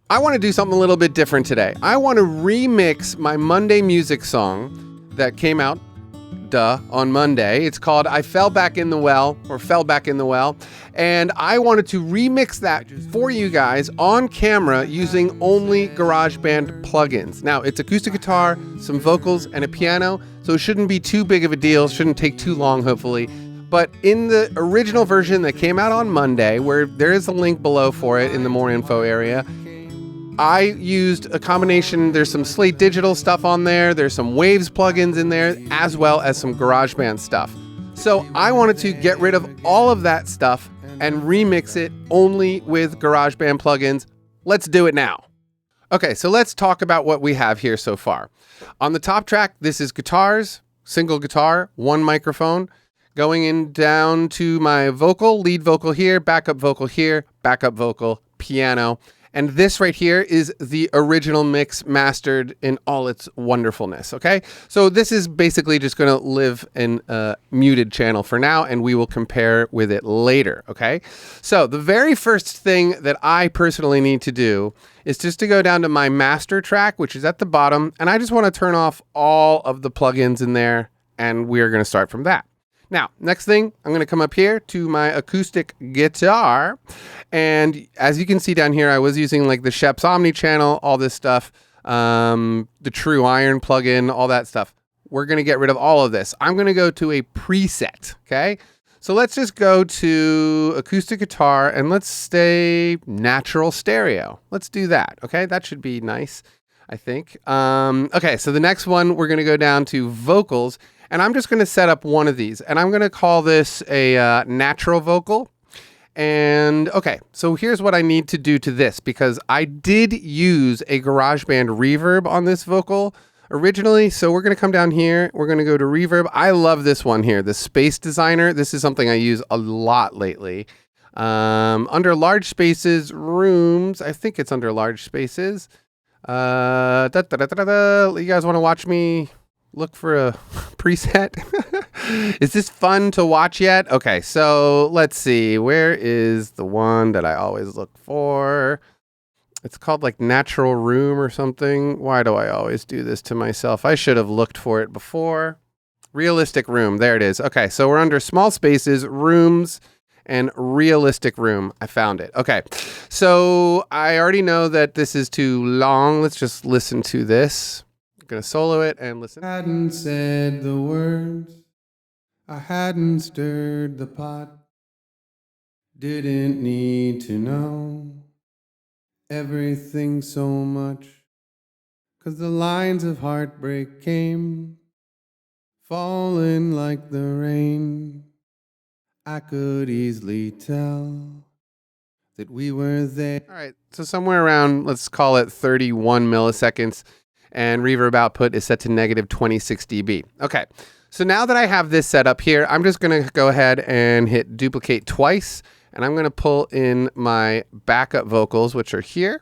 I want to do something a little bit different today. I want to remix my Monday music song that came out, on Monday. It's called I Fell Back in the Well, or Fell Back in the Well. And I wanted to remix that for you guys on camera using only Garageband plugins. Now, it's acoustic guitar, some vocals, and a piano, so it shouldn't be too big of a deal. Shouldn't take too long, hopefully. But in the original version that came out on Monday, where there is a link below for it in the more info area, I used a combination. There's some Slate Digital stuff on there. There's some Waves plugins in there, as well as some GarageBand stuff. So I wanted to get rid of all of that stuff and remix it only with GarageBand plugins. Let's do it now. Okay, so let's talk about what we have here so far. On the top track, this is guitars, single guitar, one microphone. Going in down to my vocal, lead vocal here, backup vocal, piano. And this right here is the original mix mastered in all its wonderfulness, okay? So this is basically just going to live in a muted channel for now, and we will compare with it later, okay? So the very first thing that I personally need to do is just to go down to my master track, which is at the bottom, and I just want to turn off all of the plugins in there, and we're going to start from that. Now, next thing, I'm going to come up here to my acoustic guitar. And as you can see down here, I was using like the Sheps Omni channel, all this stuff, the True Iron plugin, all that stuff. We're going to get rid of all of this. I'm going to go to a preset, okay? So let's just go to acoustic guitar and let's stay natural stereo. Let's do that, okay? That should be nice, I think. Okay, so the next one, we're going to go down to vocals. And I'm just going to set up one of these, and I'm going to call this a natural vocal. And okay, so here's what I need to do to this, because I did use a GarageBand reverb on this vocal originally. So we're going to come down here. We're going to go to reverb. I love this one here, the Space Designer. This is something I use a lot lately. Under large spaces, rooms. I think it's under large spaces. You guys want to watch me look for a preset? Is this fun to watch yet? Okay, so let's see. Where is the one that I always look for? It's called like Natural Room or something. Why do I always do this to myself? I should have looked for it before. Realistic Room. There it is. Okay, so we're under small spaces, rooms, and realistic room. I found it. Okay, so I already know that this is too long. Let's just listen to this. Gonna solo it and listen. I hadn't said the words, I hadn't stirred the pot, didn't need to know everything so much, 'cause the lines of heartbreak came falling like the rain. I could easily tell that we were there. All right, so somewhere around, let's call it 31 milliseconds. And reverb output is set to negative 26 dB. Okay, so now that I have this set up here, I'm just going to go ahead and hit duplicate twice. And I'm going to pull in my backup vocals, which are here.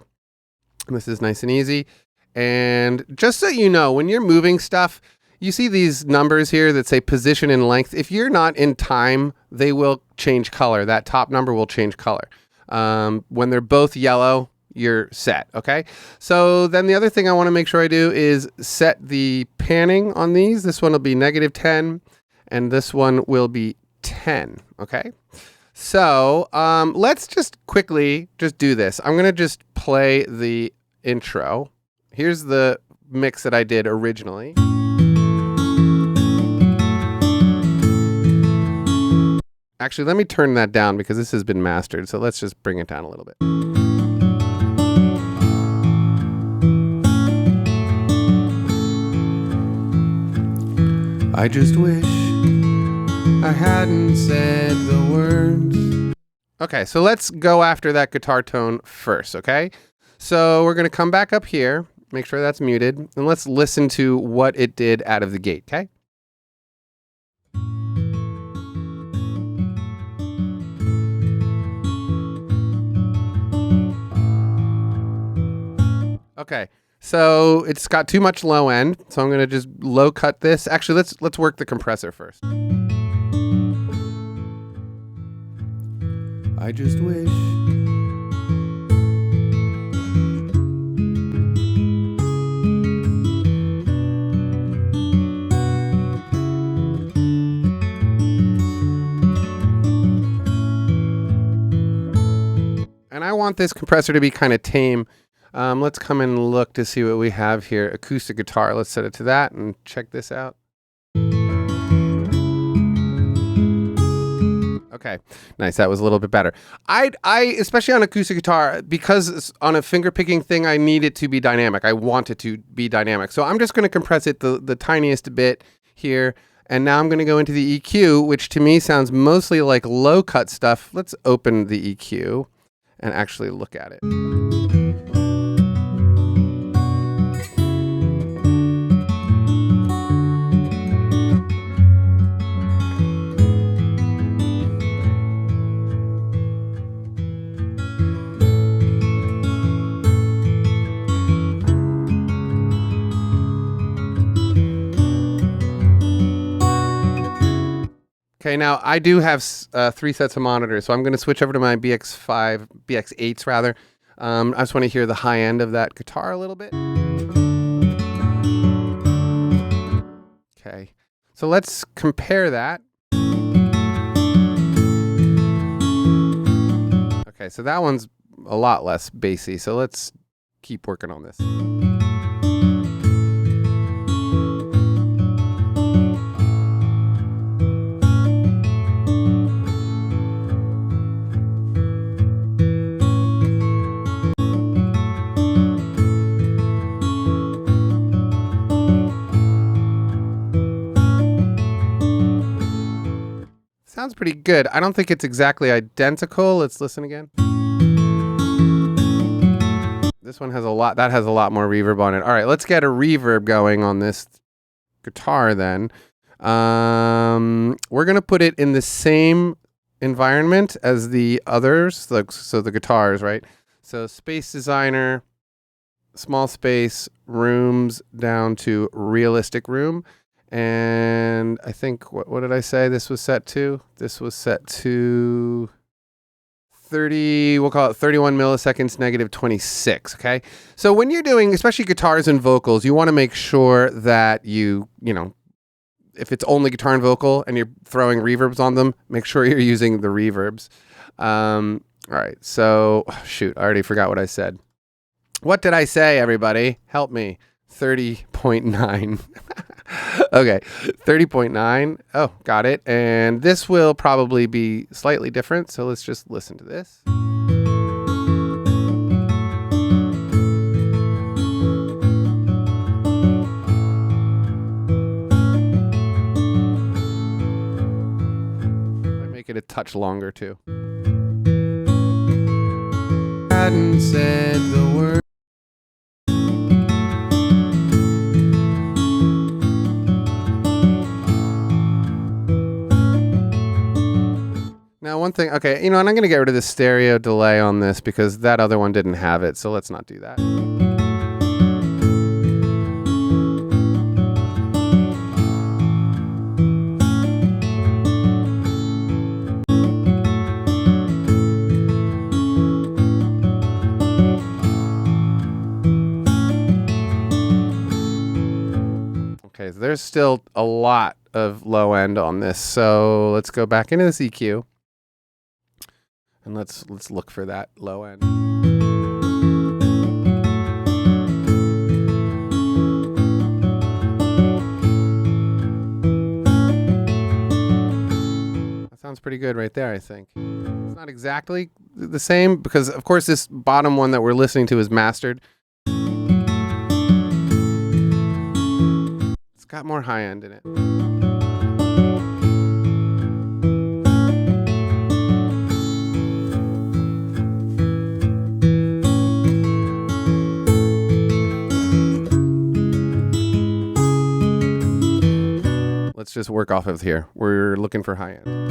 And this is nice and easy. And just so you know, when you're moving stuff, you see these numbers here that say position and length. If you're not in time, they will change color. That top number will change color. When they're both yellow, you're set, okay? So then the other thing I want to make sure I do is set the panning on these. This one will be negative 10, and this one will be 10, okay? So let's just quickly just do this. I'm going to just play the intro. Here's the mix that I did originally. Actually, let me turn that down because this has been mastered. So let's just bring it down a little bit. I just wish I hadn't said the words. Okay, so let's go after that guitar tone first, okay? So we're going to come back up here, make sure that's muted, and let's listen to what it did out of the gate, okay? Okay, so it's got too much low end, so I'm gonna just low cut this. Actually, let's work the compressor first. I just wish want this compressor to be kind of tame, let's come and look to see what we have here. Acoustic guitar. Let's set it to that and check this out. Okay, nice. That was a little bit better. I especially on acoustic guitar, because on a finger picking thing, I need it to be dynamic. I want it to be dynamic. So I'm just going to compress it the tiniest bit here. And now I'm going to go into the EQ, which to me sounds mostly like low cut stuff. Let's open the EQ and actually look at it. Okay, now I do have 3 sets of monitors, so I'm going to switch over to my BX8s rather. I just want to hear the high end of that guitar a little bit. Okay, so let's compare that. Okay, so that one's a lot less bassy, so let's keep working on this. Sounds pretty good. I don't think it's exactly identical. Let's listen again. This one has a lot, that has a lot more reverb on it. All right, let's get a reverb going on this guitar then. We're going to put it in the same environment as the others, like, so the guitars, right? So Space Designer, small space, rooms down to realistic room. And I think, what did I say this was set to? This was set to 30, we'll call it 31 milliseconds, negative 26, okay? So when you're doing, especially guitars and vocals, you want to make sure that you know, if it's only guitar and vocal and you're throwing reverbs on them, make sure you're using the reverbs. All right, so, shoot, I already forgot what I said. What did I say, everybody? Help me. 30.9. Okay, 30.9. Oh, got it. And this will probably be slightly different, so let's just listen to this. Might make it a touch longer too. Hadn't said the word. Now one thing, okay, you know, and I'm going to get rid of the stereo delay on this because that other one didn't have it, so let's not do that. Okay, so there's still a lot of low end on this, so let's go back into this EQ. And let's look for that low end. That sounds pretty good right there, I think. It's not exactly the same because, of course, this bottom one that we're listening to is mastered. It's got more high end in it. Let's just work off of here. We're looking for high end.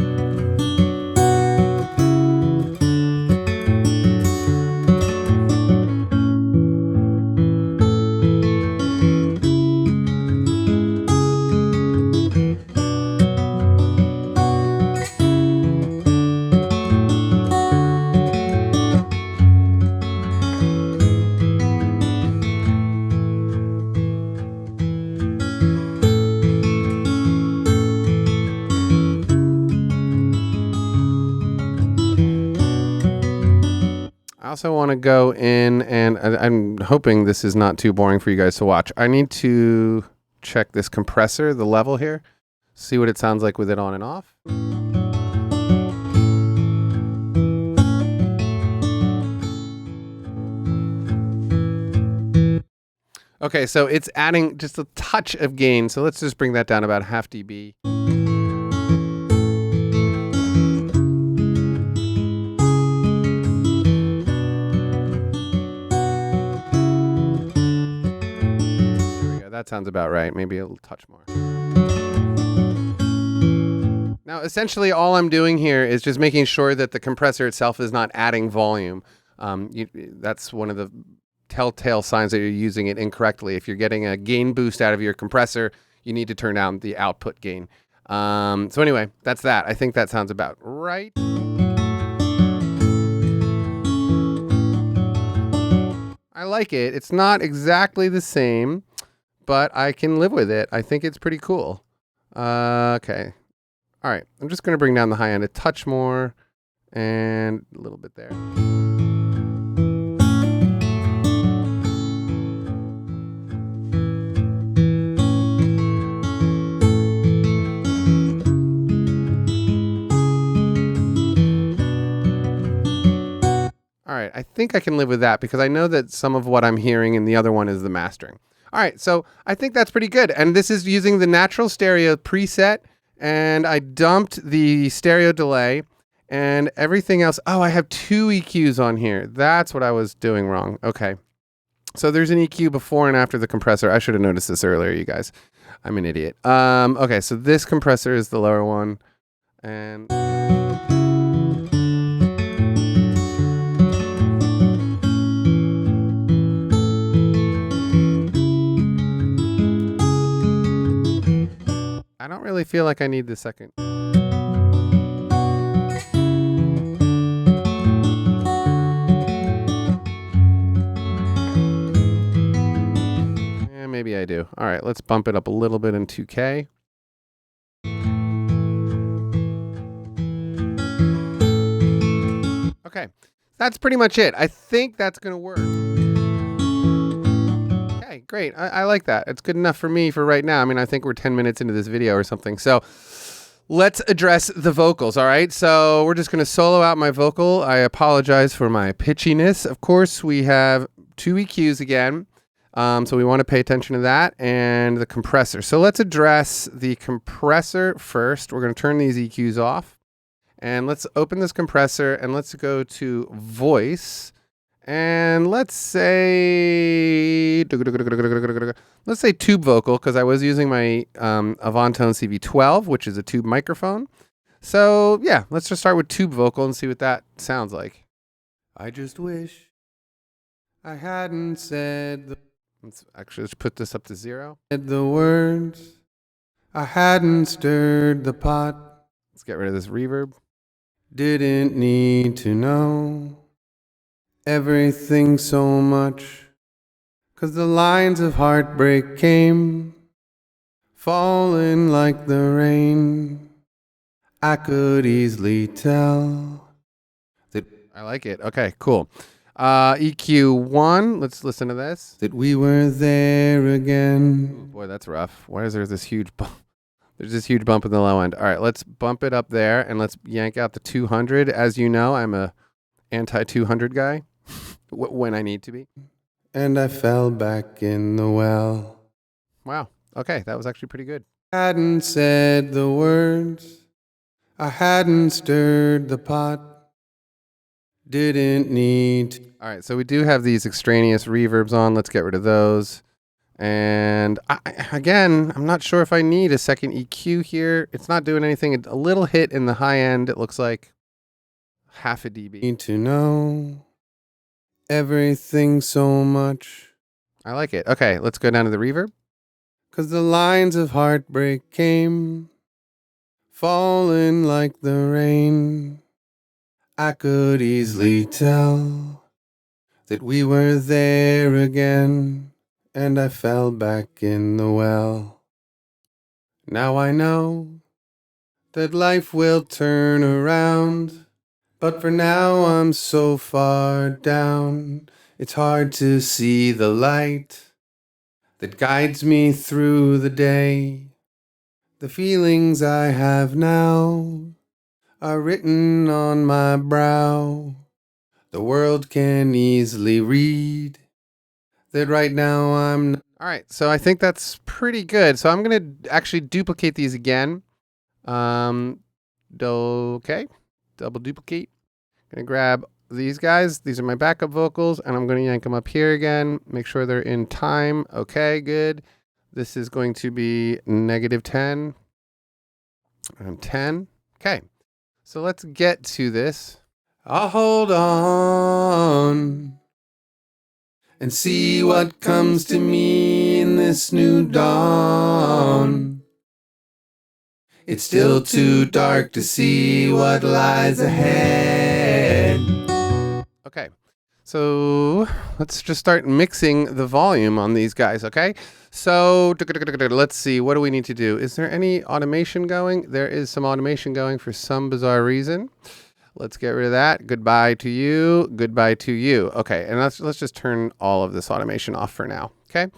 also want to go in and I'm hoping this is not too boring for you guys to watch. I need to check this compressor, the level here, see what it sounds like with it on and off. Okay, so it's adding just a touch of gain. So let's just bring that down about 0.5 dB. That sounds about right. Maybe a little touch more. Now, essentially, all I'm doing here is just making sure that the compressor itself is not adding volume. That's one of the telltale signs that you're using it incorrectly. If you're getting a gain boost out of your compressor, you need to turn down the output gain. So anyway, that's that. I think that sounds about right. I like it. It's not exactly the same, but I can live with it. I think it's pretty cool. Okay. All right. I'm just going to bring down the high end a touch more and a little bit there. All right, I think I can live with that because I know that some of what I'm hearing in the other one is the mastering. All right, so I think that's pretty good. And this is using the natural stereo preset, and I dumped the stereo delay and everything else. Oh, I have 2 EQs on here. That's what I was doing wrong. Okay, so there's an EQ before and after the compressor. I should have noticed this earlier, you guys. I'm an idiot. Okay, so this compressor is the lower one, and I don't really feel like I need the second. Yeah, maybe I do. All right, let's bump it up a little bit in 2K. Okay, that's pretty much it. I think that's going to work. Okay, great. I like that. It's good enough for me for right now. I mean, I think we're 10 minutes into this video or something. So let's address the vocals, all right? So we're just going to solo out my vocal. I apologize for my pitchiness. Of course, we have 2 EQs again. So we want to pay attention to that and the compressor. So let's address the compressor first. We're going to turn these EQs off. And let's open this compressor and let's go to voice. And let's say tube vocal, because I was using my Avantone CV12, which is a tube microphone. So yeah, let's just start with tube vocal and see what that sounds like. I just wish I hadn't said Let's actually just put this up to 0. the words. I hadn't stirred the pot. Let's get rid of this reverb. Didn't need to know everything so much, 'cause the lines of heartbreak came falling like the rain. I could easily tell that I like it. Okay, cool. EQ1, let's listen to this. that we were there again. Ooh, boy, that's rough. Why is there this huge bump? There's this huge bump in the low end. All right, let's bump it up there and let's yank out the 200. As you know, I'm a anti-200 guy when I need to be. And I fell back in the well. Wow. Okay, that was actually pretty good. Hadn't said the words. I hadn't stirred the pot. Didn't need. All right, so we do have these extraneous reverbs on. Let's get rid of those. And again, I'm not sure if I need a second EQ here. It's not doing anything. A little hit in the high end. It looks like 0.5 dB. Need to know everything so much. I like it. Okay, let's go down to the reverb. 'Cause the lines of heartbreak came falling like the rain. I could easily tell that we were there again. And I fell back in the well. Now I know that life will turn around But for now I'm so far down, it's hard to see the light that guides me through the day. The feelings I have now are written on my brow. The world can easily read that right now I'm... All right, so I think that's pretty good. So I'm going to actually duplicate these again. Okay, double duplicate. Going to grab these guys. These are my backup vocals, and I'm going to yank them up here again. Make sure they're in time. Okay, good. This is going to be -10 and 10. Okay, so let's get to this. I'll hold on and see what comes to me in this new dawn. It's still too dark to see what lies ahead. Okay, so let's just start mixing the volume on these guys, okay? So let's see, what do we need to do? Is there any automation going? There is some automation going for some bizarre reason. Let's get rid of that. Goodbye to you. Goodbye to you. Okay, and let's just turn all of this automation off for now. Okay.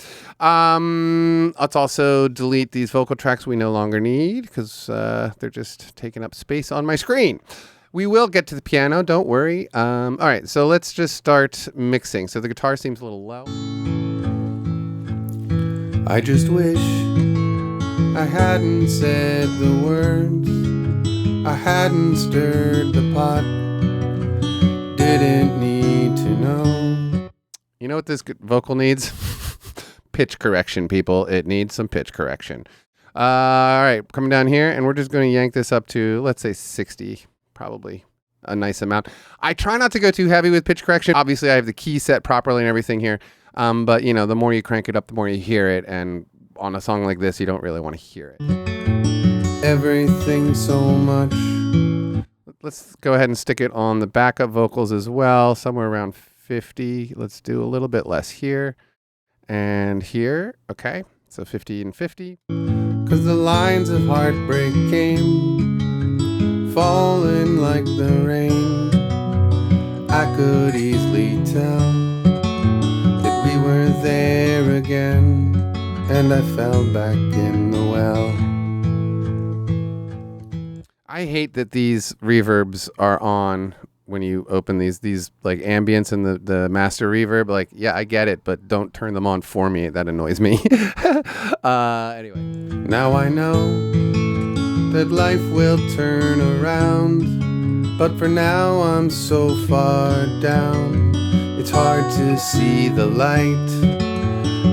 Let's also delete these vocal tracks we no longer need because they're just taking up space on my screen. We will get to the piano. Don't worry. All right, so let's just start mixing. So the guitar seems a little low. I just wish I hadn't said the words. I hadn't stirred the pot, didn't need to know. You know what this vocal needs? Pitch correction, people. It needs some pitch correction. All right, coming down here, and we're just going to yank this up to, let's say 60, probably a nice amount. I try not to go too heavy with pitch correction. Obviously, I have the key set properly and everything here, but you know, the more you crank it up, the more you hear it, and on a song like this, you don't really want to hear it. Everything so much. Let's go ahead and stick it on the backup vocals as well, somewhere around 50. Let's do a little bit less here and here. Okay, so 50 and 50. 'Cause the lines of heartbreak came falling like the rain. I could easily tell that we were there again, and I fell back in the well. I hate that these reverbs are on when you open these like ambience and the master reverb. Like, yeah, I get it, but don't turn them on for me. That annoys me. Anyway. Now I know that life will turn around, but for now I'm so far down. It's hard to see the light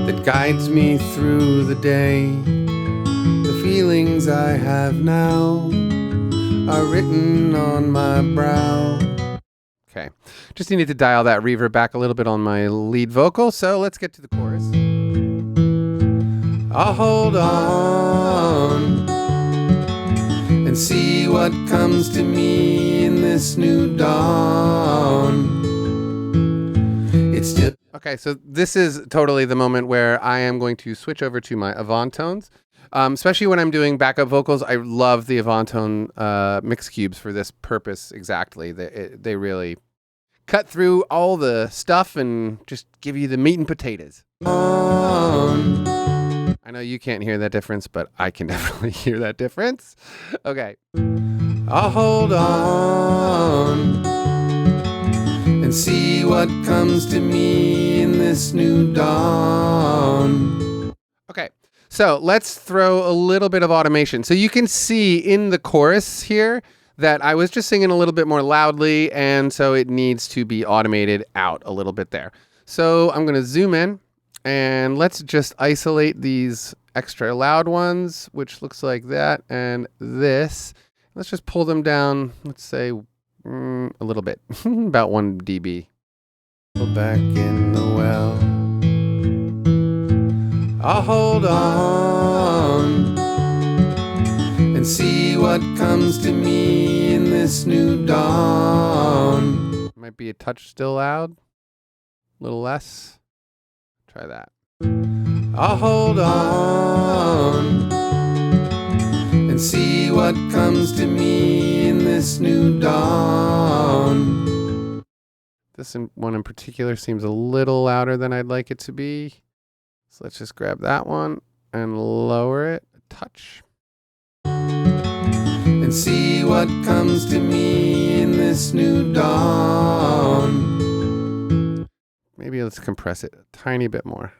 that guides me through the day. The feelings I have now are written on my brow. Okay, just needed to dial that reverb back a little bit on my lead vocal, so let's get to the chorus. I'll hold on and see what comes to me in this new dawn. It's still... Okay, so this is totally the moment where I am going to switch over to my Avant tones. Especially when I'm doing backup vocals, I love the Avantone mix cubes for this purpose exactly. They really cut through all the stuff and just give you the meat and potatoes. I know you can't hear that difference, but I can definitely hear that difference. Okay. I'll hold on and see what comes to me in this new dawn. Okay. So let's throw a little bit of automation. So you can see in the chorus here that I was just singing a little bit more loudly, and so it needs to be automated out a little bit there. So I'm going to zoom in, and let's just isolate these extra loud ones, which looks like that, and this. Let's just pull them down, let's say a little bit, about 1 dB. Back in the well. I'll hold on and see what comes to me in this new dawn. Might be a touch still loud, a little less. Try that. I'll hold on and see what comes to me in this new dawn. This one in particular seems a little louder than I'd like it to be. So let's just grab that one and lower it a touch. And see what comes to me in this new dawn. Maybe let's compress it a tiny bit more.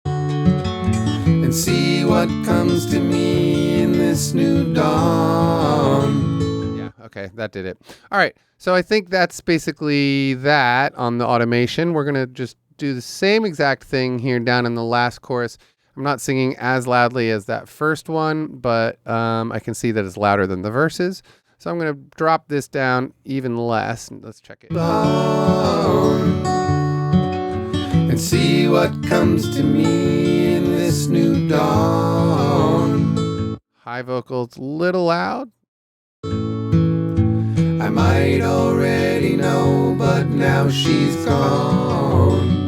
And see what comes to me in this new dawn. Yeah, okay, that did it. All right, so I think that's basically that on the automation. We're gonna just do the same exact thing here down in the last chorus. I'm not singing as loudly as that first one, but I can see that it's louder than the verses. So I'm gonna drop this down even less. Let's check it. And see what comes to me in this new dawn. High vocals, little loud. I might already know, but now she's gone.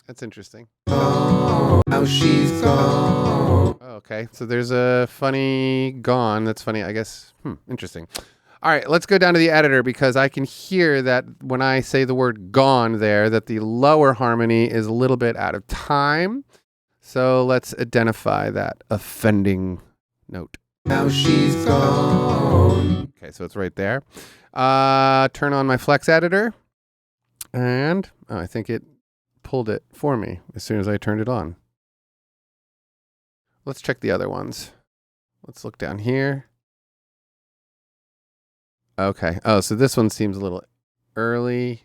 That's interesting. Now she's gone. Okay, so there's a funny gone. That's funny, I guess. Interesting. All right, let's go down to the editor because I can hear that when I say the word gone there, that the lower harmony is a little bit out of time. So let's identify that offending note. Now she's gone. Okay, so it's right there. Turn on my flex editor. And I think it pulled it for me as soon as I turned it on. Let's check the other ones. Let's look down here. Okay. Oh, so this one seems a little early.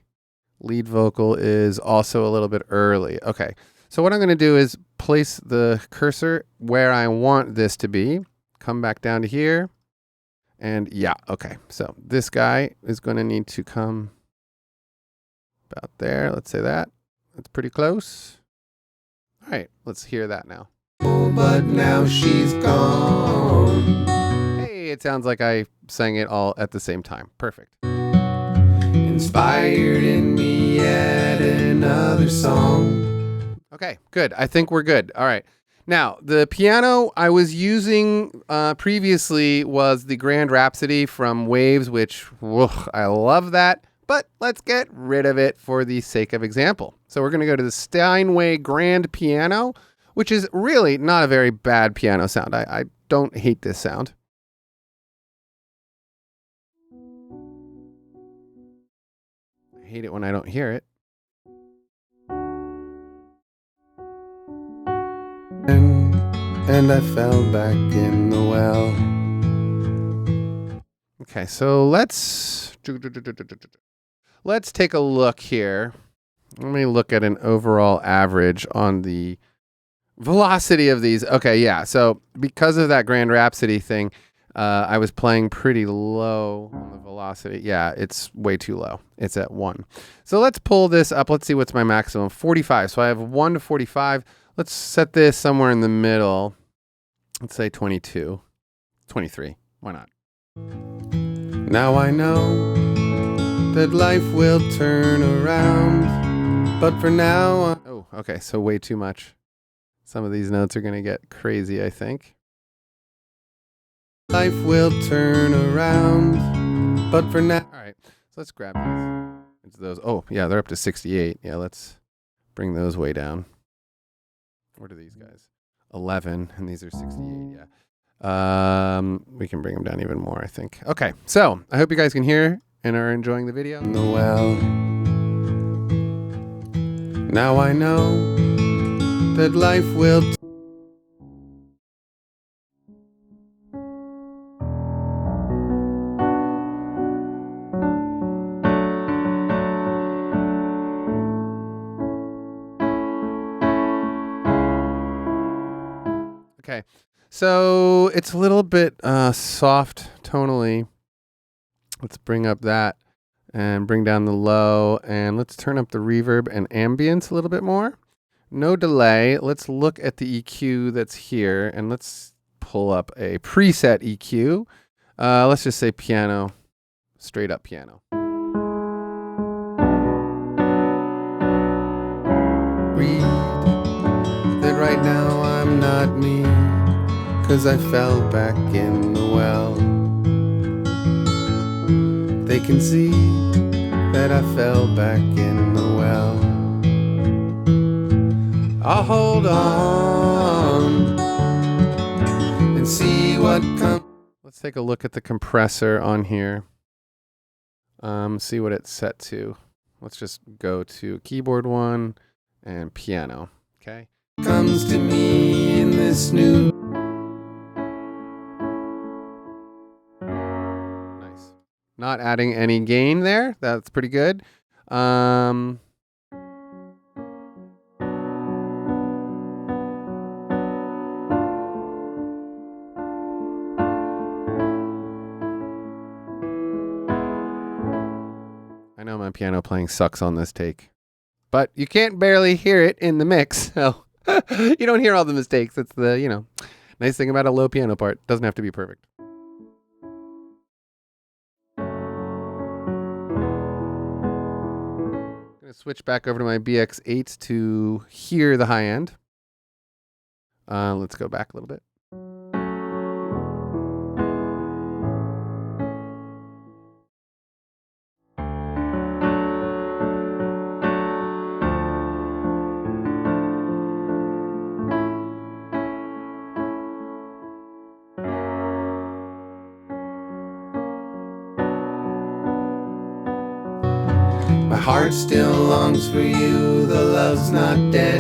Lead vocal is also a little bit early. Okay. So what I'm going to do is place the cursor where I want this to be. Come back down to here. And yeah, okay. So this guy is going to need to come about there. Let's say that. That's pretty close. All right. Let's hear that now. Oh, but now she's gone. Hey, it sounds like I sang it all at the same time. Perfect. Inspired in me yet another song. Okay, good. I think we're good. All right. Now, the piano I was using previously was the Grand Rhapsody from Waves, which I love that. But let's get rid of it for the sake of example. So we're going to go to the Steinway Grand Piano, which is really not a very bad piano sound. I don't hate this sound. I hate it when I don't hear it. And I fell back in the well. Okay, so let's take a look here. Let me look at an overall average on the velocity of these. Okay, yeah. So because of that Grand Rhapsody thing, I was playing pretty low on the velocity. Yeah, it's way too low. It's at 1. So let's pull this up. Let's see what's my maximum. 45. So I have 1 to 45. Let's set this somewhere in the middle. Let's say 22. 23. Why not? Now I know that life will turn around, but for now... Oh, okay. So way too much. Some of these notes are going to get crazy, I think. Life will turn around, but for now... All right. So let's grab these. Into those. Oh, yeah, they're up to 68. Yeah, let's bring those way down. What are these guys? 11, and these are 68, yeah. We can bring them down even more, I think. Okay, so I hope you guys can hear and are enjoying the video. Well, now I know that life will... Okay, so it's a little bit soft tonally. Let's bring up that and bring down the low, and let's turn up the reverb and ambience a little bit more. No delay. Let's look at the EQ that's here, and let's pull up a preset EQ. Let's just say piano, straight up piano. Read that right now I'm not me, 'cause I fell back in the well. They can see that I fell back in the well. I'll hold on and see what comes. Let's take a look at the compressor on here. See what it's set to. Let's just go to keyboard one and piano. Okay. Comes to me in this new. Nice. Not adding any gain there. That's pretty good. I know my piano playing sucks on this take, but you can't barely hear it in the mix. So you don't hear all the mistakes. That's the, nice thing about a low piano part. Doesn't have to be perfect. I'm going to switch back over to my BX8 to hear the high end. Let's go back a little bit. My heart still longs for you, the love's not dead.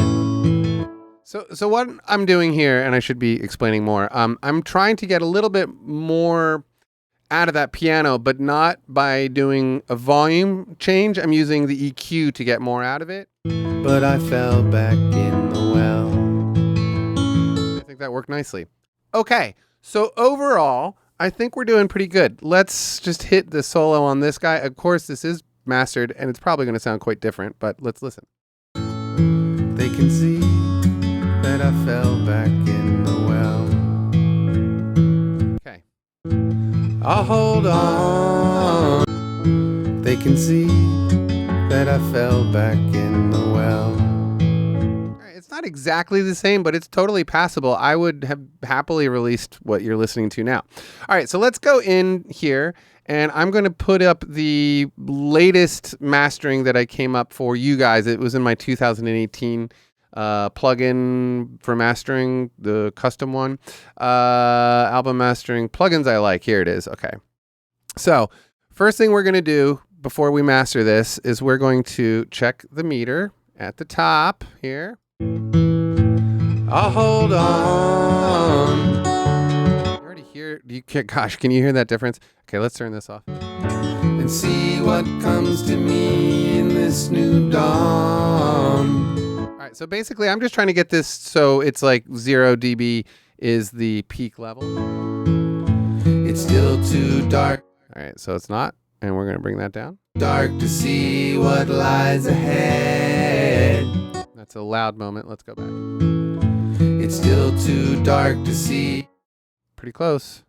So what I'm doing here, and I should be explaining more, I'm trying to get a little bit more out of that piano, but not by doing a volume change. I'm using the EQ to get more out of it. But I fell back in the well. I think that worked nicely. Okay, so overall, I think we're doing pretty good. Let's just hit the solo on this guy. Of course, this is mastered, and it's probably going to sound quite different, but let's listen. They can see that I fell back in the well. Okay. I'll hold on. They can see that I fell back in the well. All right, it's not exactly the same, but it's totally passable. I would have happily released what you're listening to now. All right, so let's go in here, and I'm going to put up the latest mastering that I came up for you guys. It was in my 2018 plugin for mastering, the custom one. Album mastering plugins I like. Here it is. Okay. So first thing we're going to do before we master this is we're going to check the meter at the top here. I'll hold on. You already hear, gosh, can you hear that difference? Okay, let's turn this off. And see what comes to me in this new dawn. All right, so basically I'm just trying to get this so it's like 0 dB is the peak level. It's still too dark. All right, so it's not, and we're going to bring that down. Dark to see what lies ahead. That's a loud moment. Let's go back. It's still too dark to see. Pretty close.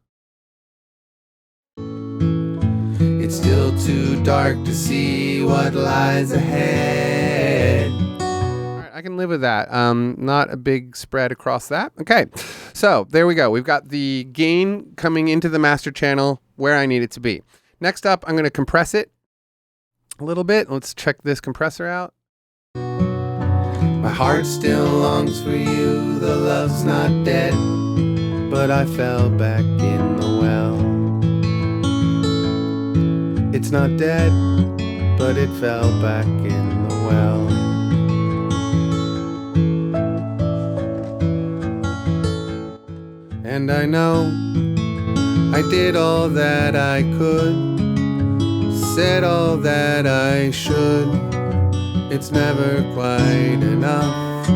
It's still too dark to see what lies ahead. All right, I can live with that. Not a big spread across that. Okay, so there we go. We've got the gain coming into the master channel where I need it to be. Next up, I'm going to compress it a little bit. Let's check this compressor out. My heart still longs for you, the love's not dead, but I fell back in the well. It's not dead, but it fell back in the well. And I know I did all that I could, said all that I should. It's never quite enough.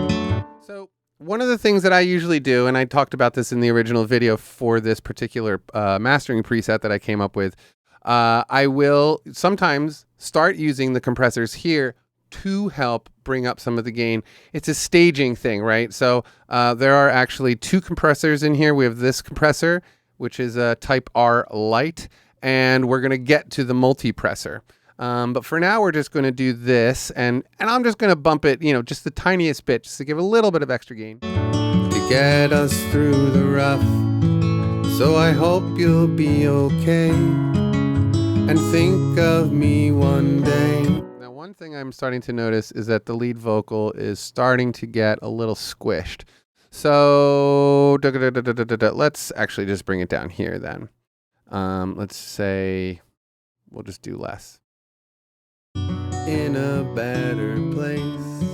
So one of the things that I usually do, and I talked about this in the original video for this particular mastering preset that I came up with, I will sometimes start using the compressors here to help bring up some of the gain. It's a staging thing, right? So there are actually two compressors in here. We have this compressor, which is a Type R Lite, and we're going to get to the multipressor. But for now, we're just going to do this, and I'm just going to bump it, just the tiniest bit, just to give a little bit of extra gain. To get us through the rough, So I hope you'll be okay and think of me one day. Now, one thing I'm starting to notice is that the lead vocal is starting to get a little squished. So let's actually just bring it down here then. Let's say we'll just do less. In a better place,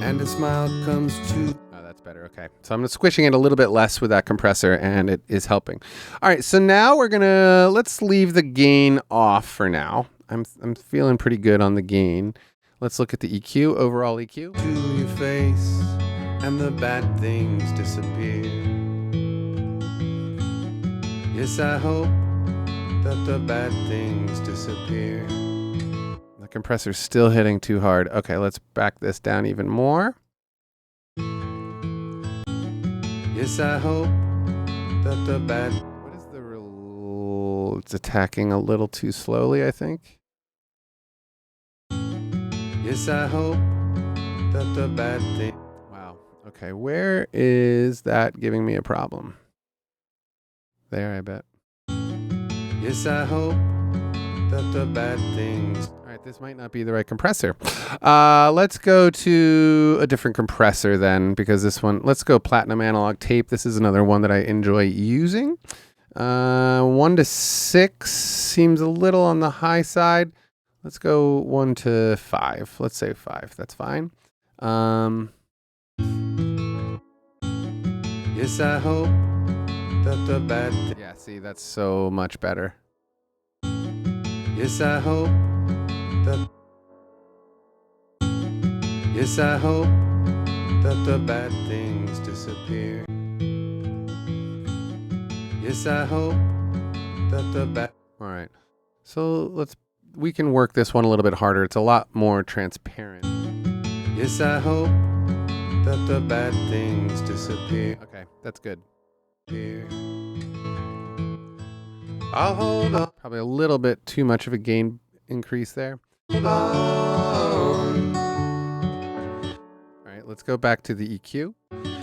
and a smile comes to. Oh, that's better. Okay. So I'm squishing it a little bit less with that compressor, and it is helping. All right. So now let's leave the gain off for now. I'm feeling pretty good on the gain. Let's look at the EQ, overall EQ. To your face, and the bad things disappear. Yes, I hope that the bad things disappear. The compressor's still hitting too hard. Okay, let's back this down even more. Yes, I hope that the bad. What is the real? It's attacking a little too slowly, I think. Yes, I hope that the bad thing. Wow. Okay, where is that giving me a problem? There, I bet. Yes, I hope that the bad things. All right, this might not be the right compressor. Let's go to a different compressor then, because this one, let's go platinum analog tape. This is another one that I enjoy using. 1 to 6 seems a little on the high side. Let's go 1 to 5. Let's say 5. That's fine. Yes, I hope that the bad. Yeah, see, that's so much better. Yes, I hope that. Yes, I hope that the bad things disappear. Yes, I hope that the bad. All right. So we can work this one a little bit harder. It's a lot more transparent. Yes, I hope that the bad things disappear. Okay, that's good. Here. I'll hold on. Probably a little bit too much of a gain increase there. Hold on. All right, let's go back to the EQ.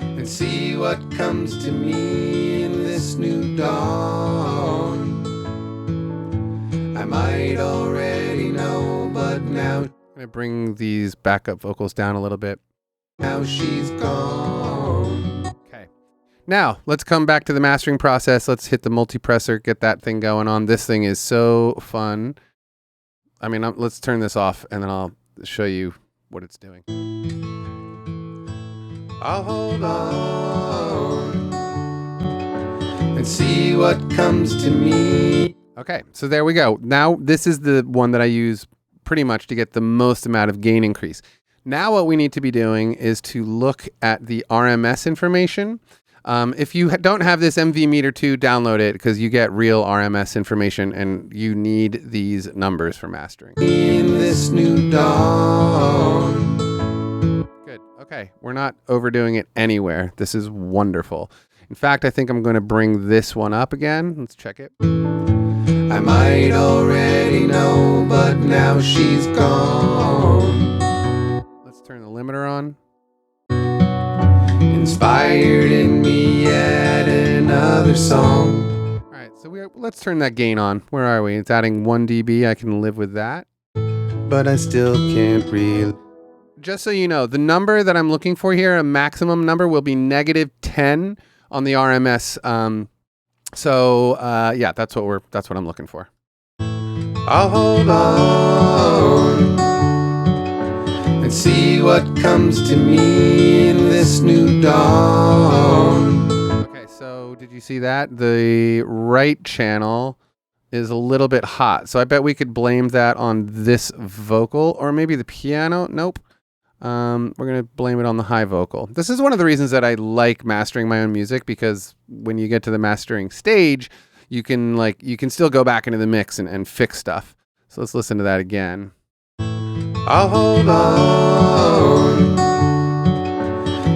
And see what comes to me in this new dawn. I might already know, but now. I'm going to bring these backup vocals down a little bit. Now she's gone. Okay. Now, let's come back to the mastering process. Let's hit the multipressor, get that thing going on. This thing is so fun. I mean, let's turn this off, and then I'll show you what it's doing. I'll hold on and see what comes to me. Okay, so there we go. Now, this is the one that I use pretty much to get the most amount of gain increase. Now what we need to be doing is to look at the RMS information. If you don't have this MV Meter 2, download it because you get real RMS information and you need these numbers for mastering. In this new dawn. Good. Okay, we're not overdoing it anywhere. This is wonderful. In fact, I think I'm going to bring this one up again. Let's check it. I might already know, but now she's gone. Let's turn the limiter on. Inspired in me yet another song. All right, so let's turn that gain on. Where are we? It's adding 1 dB. I can live with that. But I still can't really. Just so you know, the number that I'm looking for here, a maximum number, will be -10 on the RMS. Yeah, that's what I'm looking for. I'll hold on and see what comes to me in this new dawn. Okay, so did you see that? The right channel is a little bit hot. So I bet we could blame that on this vocal or maybe the piano. Nope. We're going to blame it on the high vocal. This is one of the reasons that I like mastering my own music, because when you get to the mastering stage, you can still go back into the mix and fix stuff. So let's listen to that again. I'll hold on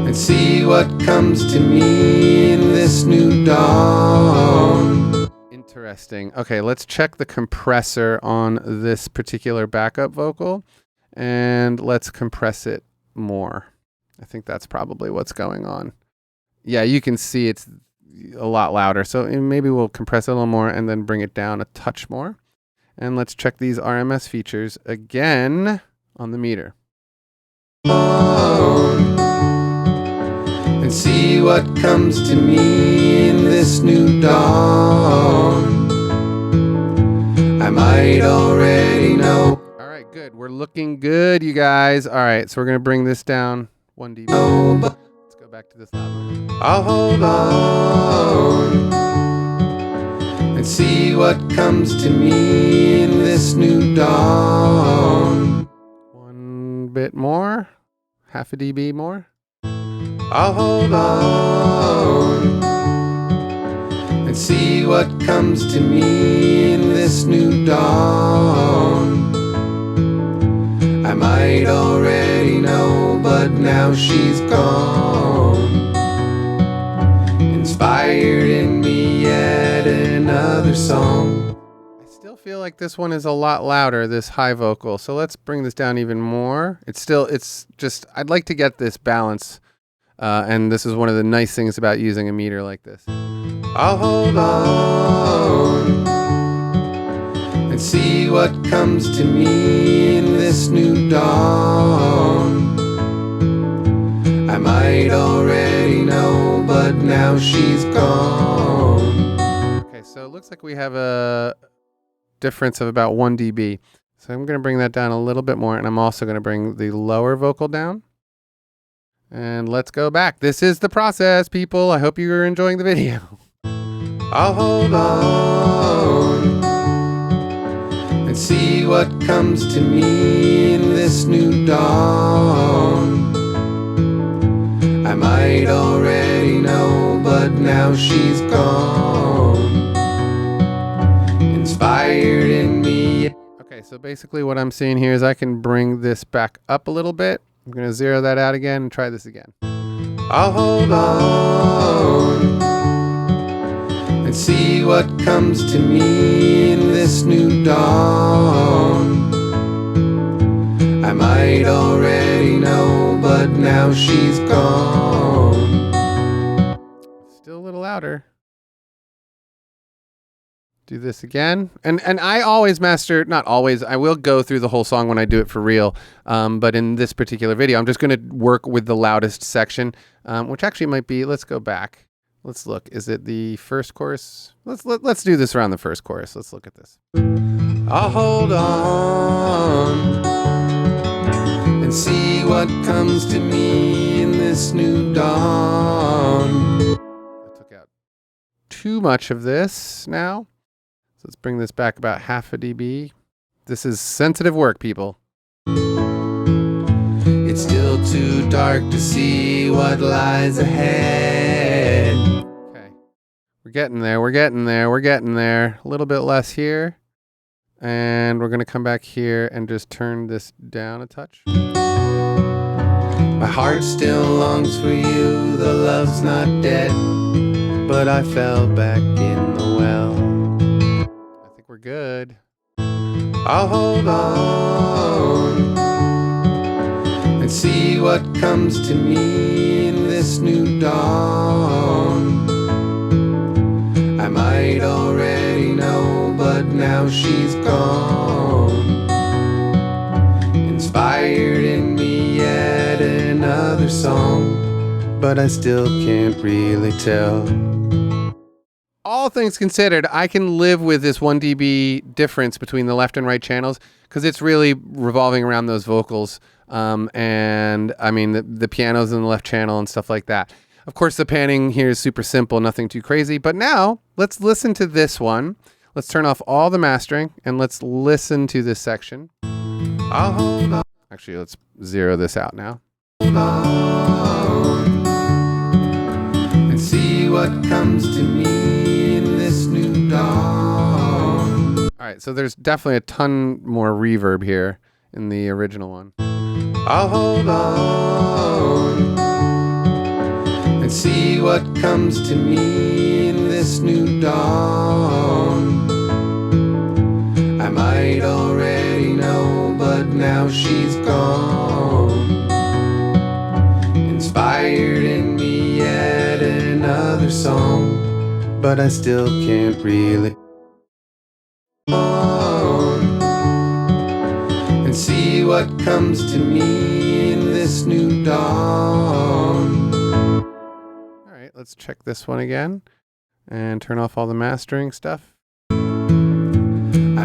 and see what comes to me in this new dawn. Interesting. Okay, let's check the compressor on this particular backup vocal. And let's compress it more. I think that's probably what's going on. Yeah, you can see a lot louder. So maybe we'll compress it a little more and then bring it down a touch more. And let's check these RMS features again on the meter. And see what comes to me in this new dawn. I might already know. All right, good. We're looking good, you guys. All right, so we're going to bring this down 1 dB. Let's go back to this loud one. I'll hold on and see what comes to me in this new dawn. 1 bit more, half a dB more. I'll hold on and see what comes to me in this new dawn. I might already know, but now she's gone. Inspired in me yet another song. I still feel like this one is a lot louder, this high vocal. So let's bring this down even more. It's just, I'd like to get this balance. And this is one of the nice things about using a meter like this. I'll hold on and see what comes to me in this new dawn. I might already know, but now she's gone. Okay, so it looks like we have a difference of about 1 dB. So I'm going to bring that down a little bit more, and I'm also going to bring the lower vocal down. And let's go back. This is the process, people. I hope you're enjoying the video. I'll hold on and see what comes to me in this new dawn. I might already know, but now she's gone. Inspired in me. Okay, so basically what I'm seeing here is I can bring this back up a little bit. I'm going to zero that out again and try this again. I'll hold on and see what comes to me in this new dawn. I might already know, but now she's gone. Still a little louder. Do this again. And I always master, not always, I will go through the whole song when I do it for real. But in this particular video, I'm just going to work with the loudest section, which actually might be, let's go back. Let's look. Is it the first chorus? Let's do this around the first chorus. Let's look at this. I'll hold on and see what comes to me in this new dawn. I took out too much of this now. So let's bring this back about half a dB. This is sensitive work, people. It's still too dark to see what lies ahead. Okay. We're getting there. We're getting there. We're getting there. A little bit less here. And we're going to come back here and just turn this down a touch. My heart still longs for you. The love's not dead, but I fell back in the well. We're good. I'll hold on and see what comes to me in this new dawn. I might already know, but now she's gone. Inspired in me yet another song, but I still can't really tell. All things considered, I can live with this 1 dB difference between the left and right channels because it's really revolving around those vocals. And I mean, the piano's in the left channel and stuff like that. Of course, the panning here is super simple, nothing too crazy. But now let's listen to this one. Let's turn off all the mastering and let's listen to this section. I'll hold on. Actually, let's zero this out now. Hold on and see what comes to me in this new dawn. All right, so there's definitely a ton more reverb here in the original one. I'll hold on and see what comes to me in this new dawn. I might already know, but now she's gone. Inspired in me yet another another song, but I still can't really and see what comes to me in this new dawn. All right, let's check this one again and turn off all the mastering stuff. I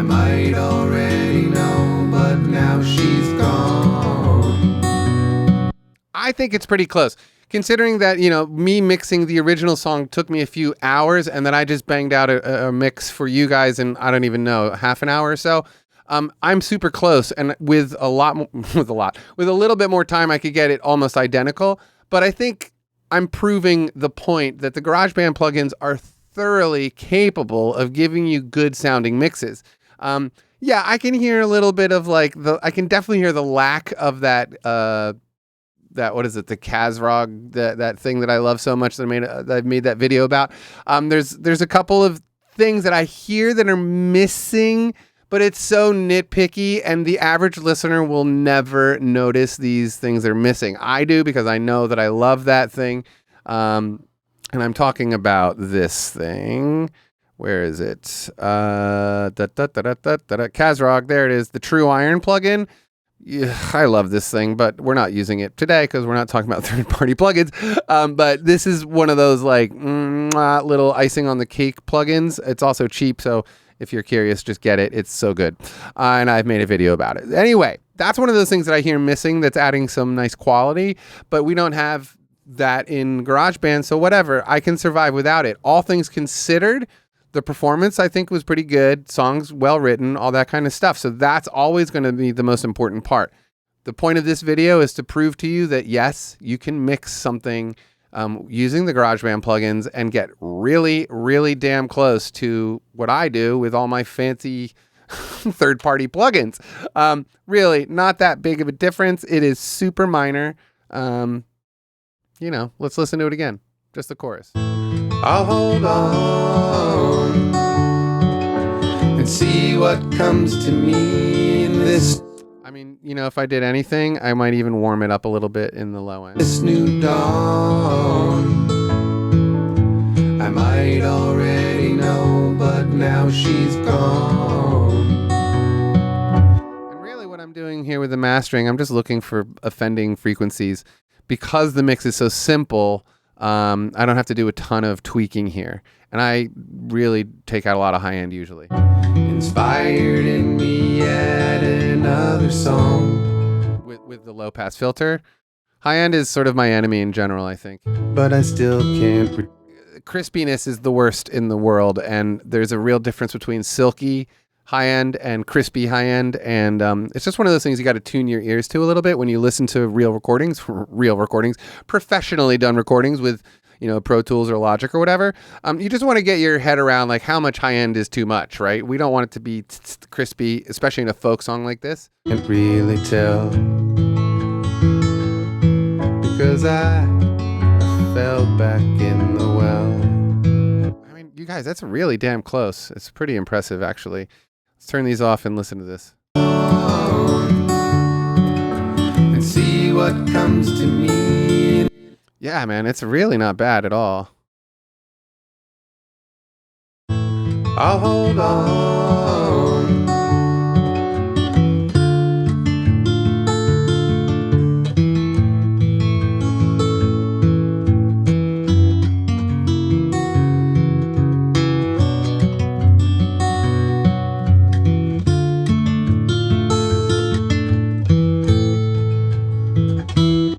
might already know, but now she's gone. I think it's pretty close. Considering that, you know, me mixing the original song took me a few hours and then I just banged out a mix for you guys in, I don't even know, half an hour or so. I'm super close, and with a little bit more time, I could get it almost identical. But I think I'm proving the point that the GarageBand plugins are thoroughly capable of giving you good sounding mixes. Yeah, I can hear a little bit of I can definitely hear the lack of that what is it, the Kazrog, that thing that I love so much that I've made that video about. There's a couple of things that I hear that are missing, but it's so nitpicky, and the average listener will never notice these things are missing. I do, because I know that I love that thing. And I'm talking about this thing. Where is it? Kazrog, there it is, the True Iron plugin. Yeah, I love this thing, but we're not using it today because we're not talking about third-party plugins. But this is one of those little icing on the cake plugins. It's also cheap, so if you're curious, just get it. It's so good. And I've made a video about it. Anyway, that's one of those things that I hear missing that's adding some nice quality, but we don't have that in GarageBand, so whatever. I can survive without it. All things considered, the performance, I think, was pretty good. Songs well written, all that kind of stuff. So that's always going to be the most important part. The point of this video is to prove to you that, yes, you can mix something using the GarageBand plugins and get really, really damn close to what I do with all my fancy third-party plugins. Really, not that big of a difference. It is super minor. You know, let's listen to it again. Just the chorus. I'll hold on and see what comes to me in this. I mean, you know, if I did anything, I might even warm it up a little bit in the low end. This new dawn. I might already know, but now she's gone. And really what I'm doing here with the mastering, I'm just looking for offending frequencies. Because the mix is so simple, I don't have to do a ton of tweaking here. And I really take out a lot of high end usually. Inspired in me yet another song. With the low pass filter. High end is sort of my enemy in general, I think. But I still can't. Crispiness is the worst in the world. And there's a real difference between silky high end and crispy high end. And it's just one of those things you got to tune your ears to a little bit when you listen to real recordings, professionally done recordings with, you know, Pro Tools or Logic or whatever. You just want to get your head around like how much high end is too much, right? We don't want it to be crispy, especially in a folk song like this. Can't really tell because I fell back in the well. I mean, you guys, that's really damn close. It's pretty impressive, actually. Let's turn these off and listen to this. And see what comes to me. Yeah, man, it's really not bad at all. I'll hold on.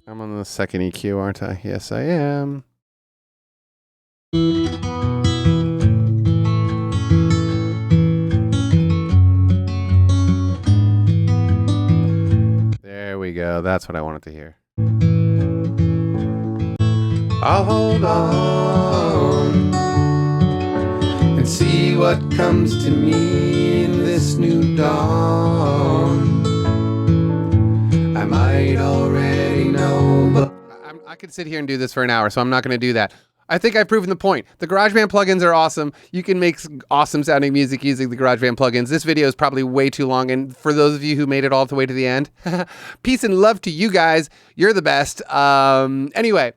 I'm on the second EQ, aren't I? Yes, I am. There we go. That's what I wanted to hear. I'll hold on and see what comes to me in this new dawn. I might already know, but I could sit here and do this for an hour, so I'm not going to do that. I think I've proven the point. The GarageBand plugins are awesome. You can make awesome sounding music using the GarageBand plugins. This video is probably way too long, and for those of you who made it all the way to the end, peace and love to you guys. You're the best. Anyway,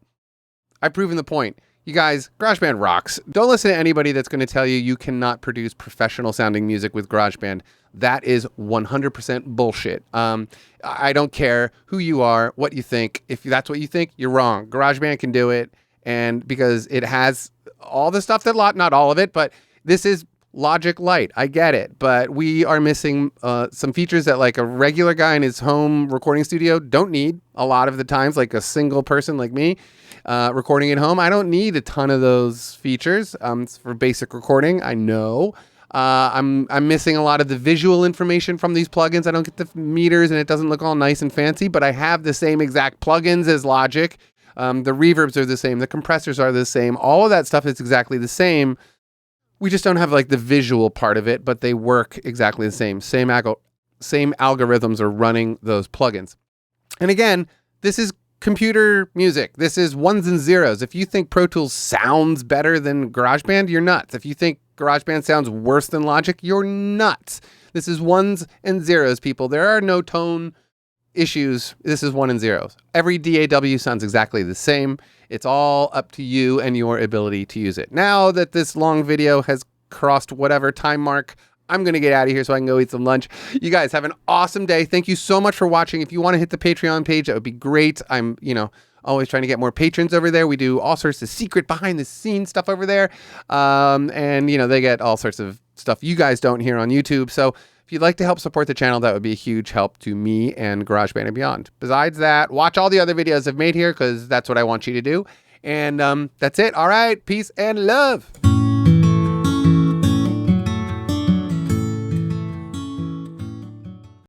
I've proven the point. You guys, GarageBand rocks. Don't listen to anybody that's going to tell you you cannot produce professional sounding music with GarageBand. That is 100% bullshit. I don't care who you are, what you think. If that's what you think, you're wrong. GarageBand can do it, and because it has all the stuff that not all of it, but this is Logic Lite. I get it, but we are missing some features that like a regular guy in his home recording studio don't need a lot of the times, like a single person like me recording at home. I don't need a ton of those features for basic recording. I know. I'm missing a lot of the visual information from these plugins. I don't get the meters and it doesn't look all nice and fancy, but I have the same exact plugins as Logic. The reverbs are the same. The compressors are the same. All of that stuff is exactly the same. We just don't have like the visual part of it, but they work exactly the same. Same algorithms are running those plugins. And again, this is computer music. This is ones and zeros. If you think Pro Tools sounds better than GarageBand, you're nuts. If you think GarageBand sounds worse than Logic, you're nuts. This is ones and zeros, people. There are no tone issues. This is one and zeros. Every DAW sounds exactly the same. It's all up to you and your ability to use it. Now that this long video has crossed whatever time mark, I'm going to get out of here so I can go eat some lunch. You guys have an awesome day. Thank you so much for watching. If you want to hit the Patreon page, that would be great. I'm, always trying to get more patrons over there. We do all sorts of secret behind the scenes stuff over there. And they get all sorts of stuff you guys don't hear on YouTube. So if you'd like to help support the channel, that would be a huge help to me and Garageband and Beyond. Besides that, watch all the other videos I've made here because that's what I want you to do. And that's it. All right. Peace and love.